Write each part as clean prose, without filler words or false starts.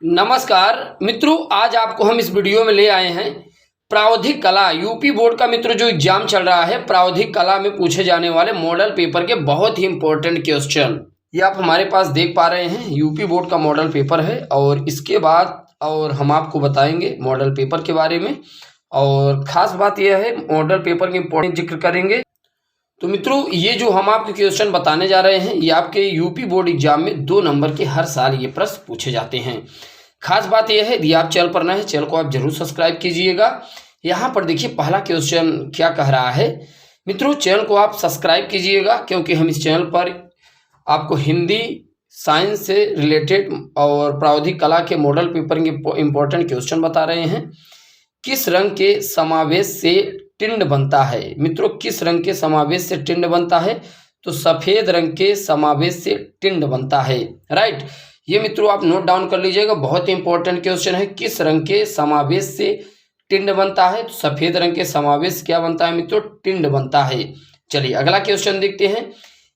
नमस्कार मित्रों, आज आपको हम इस वीडियो में ले आए हैं प्रावधिक कला यूपी बोर्ड का मित्रों जो एग्जाम चल रहा है। प्रावधिक कला में पूछे जाने वाले मॉडल पेपर के बहुत ही इंपॉर्टेंट क्वेश्चन ये आप हमारे पास देख पा रहे हैं। यूपी बोर्ड का मॉडल पेपर है और इसके बाद हम आपको बताएंगे मॉडल पेपर के बारे में। और खास बात यह है, मॉडल पेपर के इंपॉर्टेंट जिक्र करेंगे। तो मित्रों, ये जो हम आपके क्वेश्चन बताने जा रहे हैं, ये आपके यूपी बोर्ड एग्जाम में 2 नंबर के हर साल ये प्रश्न पूछे जाते हैं। खास बात यह है, यदि आप चैनल पर नए हैं, चैनल को आप जरूर सब्सक्राइब कीजिएगा। यहाँ पर देखिए पहला क्वेश्चन क्या कह रहा है। मित्रों, चैनल को आप सब्सक्राइब कीजिएगा क्योंकि हम इस चैनल पर आपको हिंदी, साइंस से रिलेटेड और प्रावधिक कला के मॉडल पेपर के इंपॉर्टेंट क्वेश्चन बता रहे हैं। किस रंग के समावेश से टिंड बनता है? मित्रों, किस रंग के समावेश से टिंड बनता है? तो सफेद रंग के समावेश से टिंड बनता है। राइट, ये मित्रों आप नोट डाउन कर लीजिएगा, बहुत ही इंपॉर्टेंट क्वेश्चन है। किस रंग के समावेश से टिंड बनता है? तो सफेद रंग के समावेश से क्या बनता है मित्रों? टिंड बनता है। चलिए अगला क्वेश्चन देखते हैं।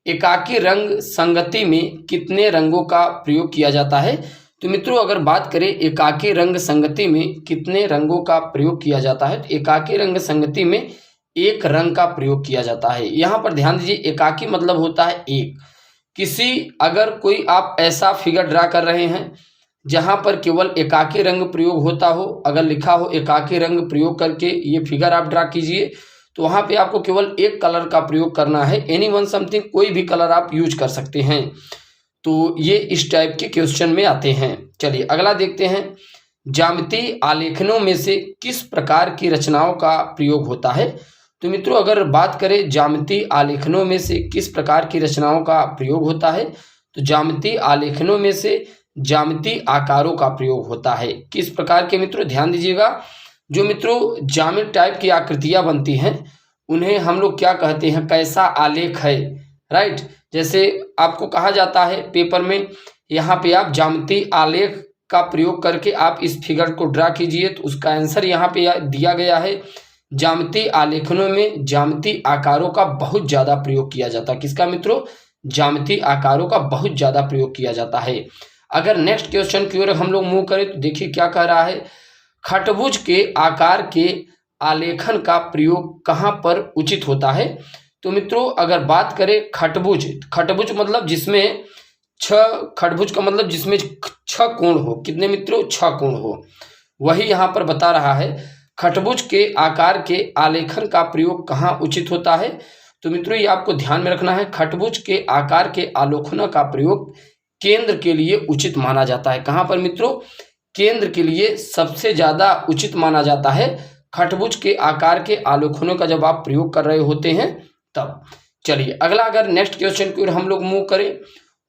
एकाकी रंग संगति में कितने रंगों का प्रयोग किया जाता है? तो मित्रों अगर बात करें एकाकी रंग संगति में कितने रंगों का प्रयोग किया जाता है, तो एकाकी रंग संगति में एक रंग का प्रयोग किया जाता है। यहाँ पर ध्यान दीजिए, एकाकी मतलब होता है एक। किसी अगर कोई आप ऐसा फिगर ड्रा कर रहे हैं जहाँ पर केवल एकाकी रंग प्रयोग होता हो, अगर लिखा हो एकाकी रंग प्रयोग करके ये फिगर आप ड्रा कीजिए, तो वहाँ पे आपको केवल एक कलर का प्रयोग करना है। एनी वन समथिंग, कोई भी कलर आप यूज कर सकते हैं। तो ये इस टाइप के क्वेश्चन में आते हैं। चलिए अगला देखते हैं। ज्यामितीय आलेखनों में से किस प्रकार की रचनाओं का प्रयोग होता है? तो मित्रों अगर बात करें ज्यामितीय आलेखनों में से किस प्रकार की रचनाओं का प्रयोग होता है, तो ज्यामितीय आलेखनों में से ज्यामितीय आकारों का प्रयोग होता है। किस प्रकार के मित्रों? ध्यान दीजिएगा, जो मित्रों ज्यामिति टाइप की आकृतियां बनती हैं उन्हें हम लोग क्या कहते हैं? कैसा आलेख है। राइट, जैसे आपको कहा जाता है पेपर में, यहाँ पे आप ज्यामितीय आलेख का प्रयोग करके आप इस फिगर को ड्रा कीजिए, तो उसका आंसर यहाँ पे दिया गया है। ज्यामितीय आलेखनों में ज्यामितीय आकारों का बहुत ज्यादा प्रयोग किया जाता है। किसका मित्रों? ज्यामितीय आकारों का बहुत ज्यादा प्रयोग किया जाता है। अगर नेक्स्ट क्वेश्चन की ओर हम लोग मूव करें तो देखिए क्या कह रहा है। खटभुज के आकार के आलेखन का प्रयोग कहाँ पर उचित होता है? तो मित्रों अगर बात करें खटभुज, खटभुज मतलब जिसमें खटभुज का मतलब जिसमें 6 कोण हो। कितने मित्रों? 6 कोण हो, वही यहाँ पर बता रहा है। खटभुज के आकार के आलेखन का प्रयोग कहाँ उचित होता है? तो मित्रों ये आपको ध्यान में रखना है। खटभुज के आकार के आलेखन का प्रयोग केंद्र के लिए उचित माना जाता है। कहाँ पर मित्रों? केंद्र के लिए सबसे ज्यादा उचित माना जाता है खटभुज के आकार के आलेखनों का जब आप प्रयोग कर रहे होते हैं तब। चलिए अगला अगर नेक्स्ट क्वेश्चन की ओर हम लोग मूव करें।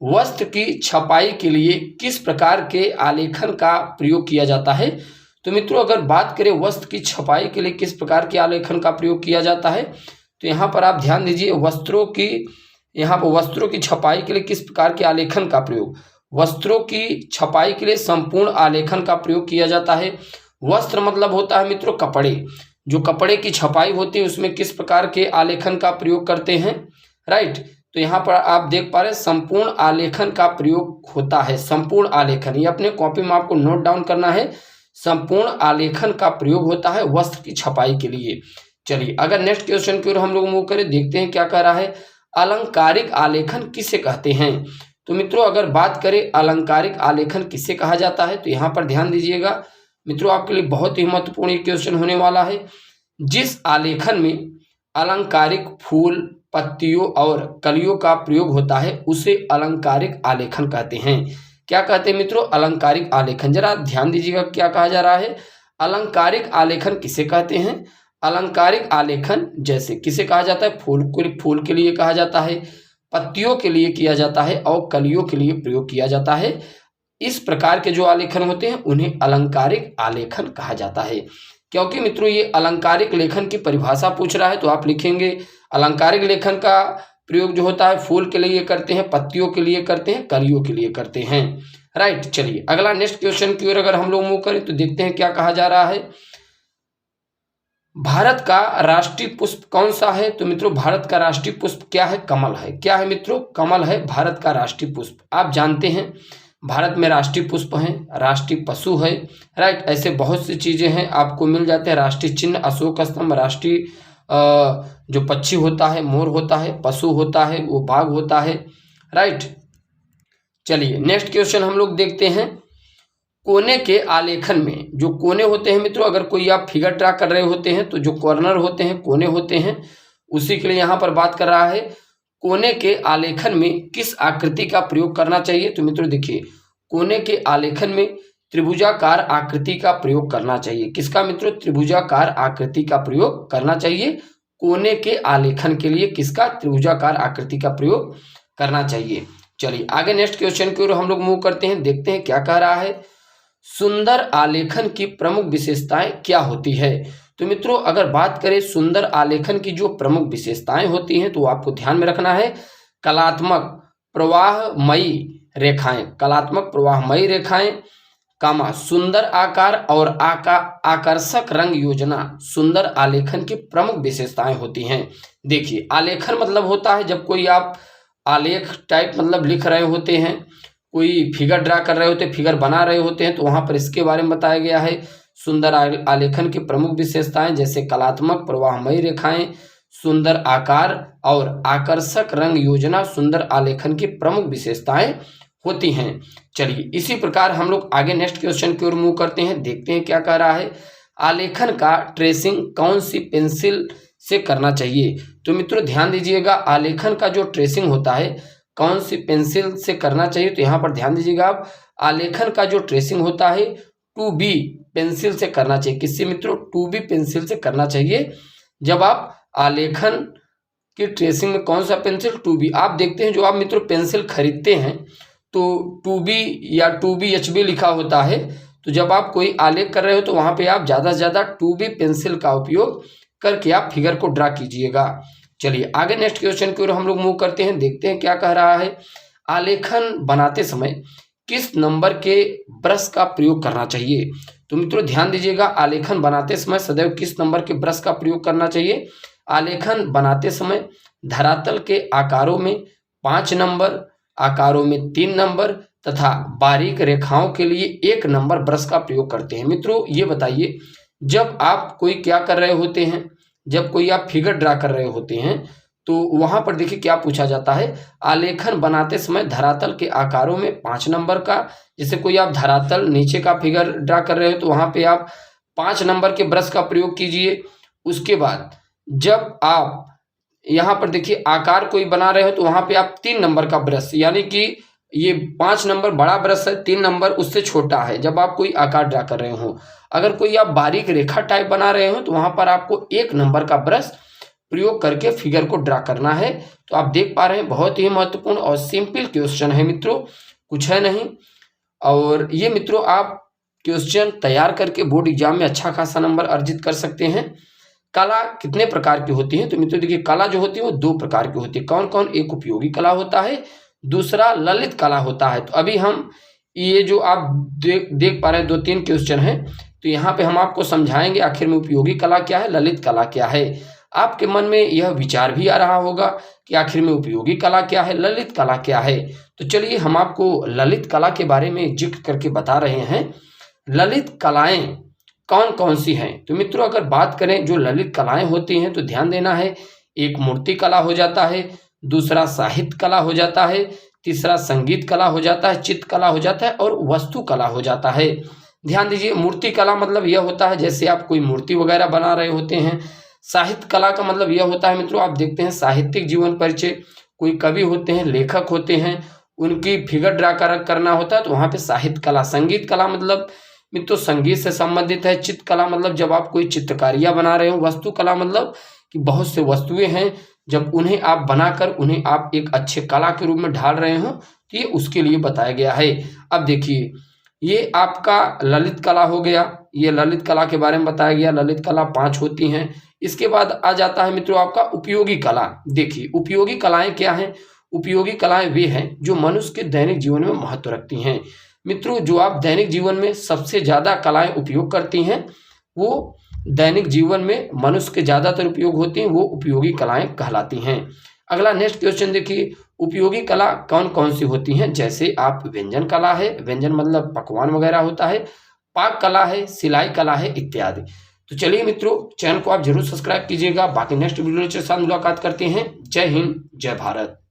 वस्त्र की छपाई के लिए किस प्रकार के आलेखन का प्रयोग किया जाता है? तो मित्रों अगर बात करें वस्त्र की छपाई के लिए किस प्रकार के आलेखन का प्रयोग किया जाता है, तो यहाँ पर आप ध्यान दीजिए, वस्त्रों की छपाई के लिए किस प्रकार के आलेखन का प्रयोग? वस्त्रों की छपाई के लिए संपूर्ण आलेखन का प्रयोग किया जाता है। वस्त्र मतलब होता है मित्रों कपड़े, जो कपड़े की छपाई होती है उसमें किस प्रकार के आलेखन का प्रयोग करते हैं। राइट, तो यहाँ पर आप देख पा रहे हैं संपूर्ण आलेखन का प्रयोग होता है। संपूर्ण आलेखन, ये अपने कॉपी में आपको नोट डाउन करना है। संपूर्ण आलेखन का प्रयोग होता है वस्त्र की छपाई के लिए। चलिए अगर नेक्स्ट क्वेश्चन की ओर हम लोग मूव करें, देखते हैं क्या कह रहा है। अलंकारिक आलेखन किसे कहते हैं? तो मित्रों अगर बात करें अलंकारिक आलेखन किसे कहा जाता है, तो यहाँ पर ध्यान दीजिएगा मित्रों, आपके लिए बहुत ही महत्वपूर्ण क्वेश्चन होने वाला है। जिस आलेखन में अलंकारिक फूल, पत्तियों और कलियों का प्रयोग होता है उसे अलंकारिक आलेखन कहते हैं। क्या कहते हैं मित्रों? अलंकारिक आलेखन। जरा ध्यान दीजिएगा क्या कहा जा रहा है। अलंकारिक आलेखन किसे कहते हैं? अलंकारिक आलेखन जैसे किसे कहा जाता है? फूल के लिए कहा जाता है, पत्तियों के लिए किया जाता है और कलियों के लिए प्रयोग किया जाता है। इस प्रकार के जो आलेखन होते हैं उन्हें अलंकारिक आलेखन कहा जाता है। क्योंकि मित्रों ये अलंकारिक लेखन की परिभाषा पूछ रहा है, तो आप लिखेंगे अलंकारिक लेखन का प्रयोग जो होता है फूल के लिए करते हैं, पत्तियों के लिए करते हैं, कलियों के लिए करते हैं। राइट, चलिए अगला नेक्स्ट क्वेश्चन की ओर अगर हम लोग मूव करें तो देखते हैं क्या कहा जा रहा है। भारत का राष्ट्रीय पुष्प कौन सा है? तो मित्रों भारत का राष्ट्रीय पुष्प क्या है? कमल है। क्या है मित्रों? कमल है भारत का राष्ट्रीय पुष्प। आप जानते हैं भारत में राष्ट्रीय पुष्प हैं, राष्ट्रीय पशु है, राइट। ऐसे बहुत सी चीज़ें हैं आपको मिल जाते हैं। राष्ट्रीय चिन्ह अशोक स्तंभ, राष्ट्रीय जो पक्षी होता है मोर होता है, पशु होता है वो बाघ होता है, राइट। चलिए नेक्स्ट क्वेश्चन हम लोग देखते हैं। कोने के आलेखन में जो कोने होते हैं मित्रों, अगर कोई आप फिगर ड्रा कर रहे होते हैं तो जो कॉर्नर होते हैं कोने होते हैं, उसी के लिए यहाँ पर बात कर रहा है। कोने के आलेखन में किस आकृति का प्रयोग करना चाहिए? तो मित्रों देखिए, कोने के आलेखन में त्रिभुजाकार आकृति का प्रयोग करना चाहिए। किसका मित्रों? त्रिभुजाकार आकृति का प्रयोग करना चाहिए। कोने के आलेखन के लिए किसका? त्रिभुजाकार आकृति का प्रयोग करना चाहिए। चलिए आगे नेक्स्ट क्वेश्चन की ओर हम लोग मूव करते हैं, देखते हैं क्या कह रहा है। सुंदर आलेखन की प्रमुख विशेषताएं क्या होती है? तो मित्रों अगर बात करें सुंदर आलेखन की जो प्रमुख विशेषताएं होती हैं तो आपको ध्यान में रखना है कलात्मक प्रवाहमयी रेखाएं, कलात्मक प्रवाहमयी रेखाएं, कामा सुंदर आकार और आकर्षक रंग योजना सुंदर आलेखन की प्रमुख विशेषताएं होती हैं। देखिए आलेखन मतलब होता है जब कोई आप आलेख टाइप मतलब लिख रहे होते हैं, कोई फिगर ड्रा कर रहे होते हैं, फिगर बना रहे होते हैं, तो वहां पर इसके बारे में बताया गया है। सुंदर आलेखन की प्रमुख विशेषताएं जैसे कलात्मक प्रवाहमयी रेखाएं, सुंदर आकार और आकर्षक रंग योजना सुंदर आलेखन की प्रमुख विशेषताएं होती हैं। चलिए इसी प्रकार हम लोग आगे नेक्स्ट क्वेश्चन की ओर मूव करते हैं, देखते हैं क्या कह रहा है। आलेखन का ट्रेसिंग कौन सी पेंसिल से करना चाहिए? तो मित्रों ध्यान दीजिएगा, आलेखन का जो ट्रेसिंग होता है कौन सी पेंसिल से करना चाहिए? तो यहाँ पर ध्यान दीजिएगा आप, आलेखन का जो ट्रेसिंग होता है 2B पेंसिल से करना चाहिए। किससे मित्रों? 2B पेंसिल से करना चाहिए। जब आप आलेखन की ट्रेसिंग में कौन सा पेंसिल? 2B। आप देखते हैं जो आप मित्रों पेंसिल खरीदते हैं तो 2B या 2BHB लिखा होता है, तो जब आप कोई आलेख कर रहे हो तो वहाँ पे आप ज़्यादा से ज़्यादा 2B पेंसिल का उपयोग करके आप फिगर को ड्रा कीजिएगा। चलिए आगे नेक्स्ट क्वेश्चन की ओर हम लोग मूव करते हैं, देखते हैं क्या कह रहा है। आलेखन बनाते समय किस नंबर के ब्रश का प्रयोग करना चाहिए? तो मित्रों ध्यान दीजिएगा, आलेखन बनाते समय सदैव किस नंबर के ब्रश का प्रयोग करना चाहिए? आलेखन बनाते समय धरातल के आकारों में 5 नंबर, आकारों में 3 नंबर तथा बारीक रेखाओं के लिए 1 नंबर ब्रश का प्रयोग करते हैं। मित्रों ये बताइए, जब आप कोई क्या कर रहे होते हैं, जब कोई आप फिगर ड्रा कर रहे होते हैं तो वहां पर देखिए क्या पूछा जाता है, आलेखन बनाते समय धरातल के आकारों में 5 नंबर का, जैसे कोई आप धरातल नीचे का फिगर ड्रा कर रहे हो तो वहां पे आप 5 नंबर के ब्रश का प्रयोग कीजिए। उसके बाद जब आप यहाँ पर देखिए आकार कोई बना रहे हो तो वहां पे आप 3 नंबर का ब्रश, यानी कि ये 5 नंबर बड़ा ब्रश है, 3 नंबर उससे छोटा है जब आप कोई आकार ड्रा कर रहे हो। अगर कोई आप बारीक रेखा टाइप बना रहे हो तो वहां पर आपको 1 नंबर का ब्रश प्रयोग करके फिगर को ड्रा करना है। तो आप देख पा रहे हैं बहुत ही महत्वपूर्ण और सिंपल क्वेश्चन है मित्रों, कुछ है नहीं। और ये मित्रों आप क्वेश्चन तैयार करके बोर्ड एग्जाम में अच्छा खासा नंबर अर्जित कर सकते हैं। कला कितने प्रकार की होती है? तो मित्रों देखिए कला जो होती है वो 2 प्रकार की होती है। कौन कौन? एक उपयोगी कला होता है, दूसरा ललित कला होता है। तो अभी हम ये जो आप देख पा रहे हैं 2-3 क्वेश्चन है, तो यहाँ पे हम आपको समझाएंगे आखिर में उपयोगी कला क्या है, ललित कला क्या है। आपके मन में यह विचार भी आ रहा होगा कि आखिर में उपयोगी कला क्या है, ललित कला क्या है। तो चलिए हम आपको ललित कला के बारे में जिक्र करके बता रहे हैं। ललित कलाएं कौन कौन सी हैं? तो मित्रों अगर बात करें जो ललित कलाएं होती हैं तो ध्यान देना है, एक मूर्ति कला हो जाता है, दूसरा साहित्य कला हो जाता है, तीसरा संगीत कला हो जाता है, चित्र कला हो जाता है और वस्तु कला हो जाता है। ध्यान दीजिए, मूर्ति कला मतलब यह होता है जैसे आप कोई मूर्ति वगैरह बना रहे होते हैं। साहित्य कला का मतलब यह होता है मित्रों, आप देखते हैं साहित्यिक जीवन परिचय, कोई कवि होते हैं, लेखक होते हैं, उनकी फिगर ड्रा करना होता है तो वहाँ पे साहित्य कला। संगीत कला मतलब मित्रों संगीत से संबंधित है। चित्र कला मतलब जब आप कोई चित्रकारियाँ बना रहे हो। वस्तु कला मतलब कि बहुत से वस्तुएं हैं, जब उन्हें आप बनाकर उन्हें आप एक अच्छे कला के रूप में ढाल रहे हो तो ये उसके लिए बताया गया है। अब देखिए ये आपका ललित कला हो गया, ये ललित कला के बारे में बताया गया। ललित कला 5 होती हैं। इसके बाद आ जाता है मित्रों आपका उपयोगी कला। देखिए उपयोगी कलाएं क्या हैं? उपयोगी कलाएं वे हैं जो मनुष्य के दैनिक जीवन में महत्व रखती हैं। मित्रों जो आप दैनिक जीवन में सबसे ज़्यादा कलाएं उपयोग करती हैं वो दैनिक जीवन में मनुष्य के ज़्यादातर उपयोग होती हैं, वो उपयोगी कलाएं कहलाती हैं। अगला नेक्स्ट क्वेश्चन देखिए, उपयोगी कला कौन कौन सी होती हैं, जैसे आप व्यंजन कला है, व्यंजन मतलब पकवान वगैरह होता है, पाक कला है, सिलाई कला है इत्यादि। तो चलिए मित्रों, चैनल को आप जरूर सब्सक्राइब कीजिएगा। बाकी नेक्स्ट वीडियो के साथ मुलाकात करते हैं। जय हिंद, जय भारत।